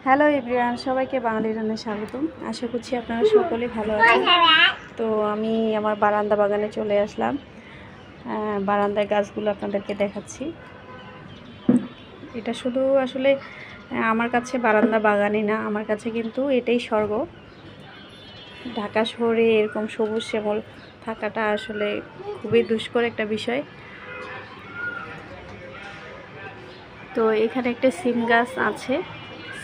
Hello everyone, সবাইকে বাঙালি রান্নায় স্বাগতম। আশা করছি আপনারা সকলেই ভালো আছেন। তো আমি আমার বারান্দা বাগানে চলে আসলাম। বারান্দার গাছগুলো আপনাদেরকে দেখাচ্ছি। এটা শুধু আসলে আমার কাছে বারান্দা বাগানই না, আমার কাছে কিন্তু এটাই স্বর্গ। ঢাকা শহরে এরকম সবুজ শ্যামল থাকাটা আসলে খুবই দুষ্কর একটা বিষয়। তো এখানে একটা সিম গাছ আছে।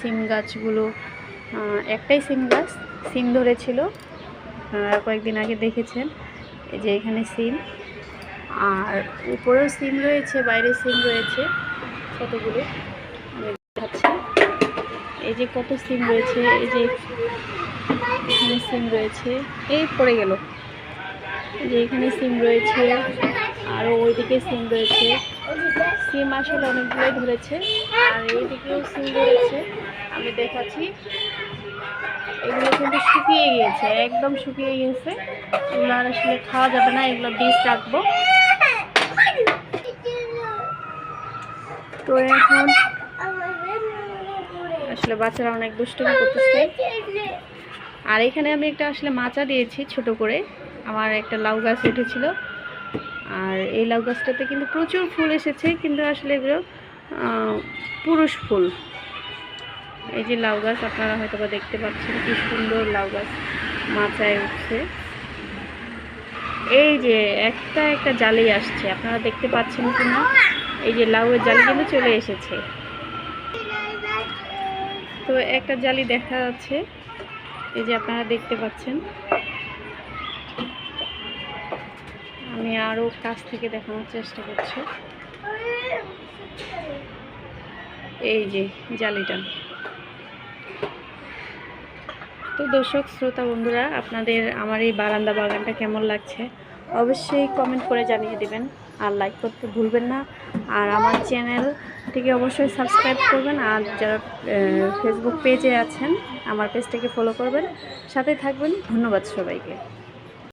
সিম গাছগুলো একটাই সিম গাছ, সিম ধরেছিল, কয়েকদিন আগে দেখেছেন। এই যে এখানে সিম, আর উপরেও সিম রয়েছে, বাইরে সিম রয়েছে কতগুলো আমি দেখাচ্ছি। এই যে কত সিম রয়েছে, এই যে এখানে সিম রয়েছে, এই পড়ে গেল। এই যে এখানে সিম রয়েছে, আরও ওইদিকে সিম রয়েছে। সিম আসলে অনেকগুলোই ধরেছে, আর এইদিকেও সিম ধরেছে। আমি দেখাচ্ছি, এগুলো কিন্তু শুকিয়ে গিয়েছে, একদম শুকিয়ে গেছে। এগুলো আর আসলে খাওয়া যাবে না, এগুলো বীজ রাখবো। তো এখন আসলে বাচ্চারা অনেক দুষ্টুমি করতেছে। আর এখানে আমি একটা আসলে মাচা দিয়েছি ছোট করে। আমার একটা লাউ গাছ উঠেছিল, আর এই লাউ গাছটাতে কিন্তু প্রচুর ফুল এসেছে, কিন্তু আসলে এগুলো পুরুষ ফুল। এই যে লাউ গাছ, আপনারা হয়তো বা দেখতে পাচ্ছেন কি সুন্দর লাউ গাছ মাচায় উঠছে। এই যে একটা একটা জালি আসছে, আপনারা দেখতে পাচ্ছেন কিনা। এই যে লাউয়ের জালি কিন্তু চলে এসেছে। তো একটা জালি দেখা যাচ্ছে, এই যে আপনারা দেখতে পাচ্ছেন। আমি আরও কাছ থেকে দেখানোর চেষ্টা করছি। এই যে জালিটা। তো দর্শক শ্রোতা বন্ধুরা, আপনাদের আমার এই বারান্দা বাগানটা কেমন লাগছে অবশ্যই কমেন্ট করে জানিয়ে দেবেন, আর লাইক করতে ভুলবেন না। আর আমার চ্যানেলটিকে অবশ্যই সাবস্ক্রাইব করবেন, আর যারা ফেসবুক পেজে আছেন আমার পেজটাকে ফলো করবেন, সাথে থাকবেন। ধন্যবাদ সবাইকে।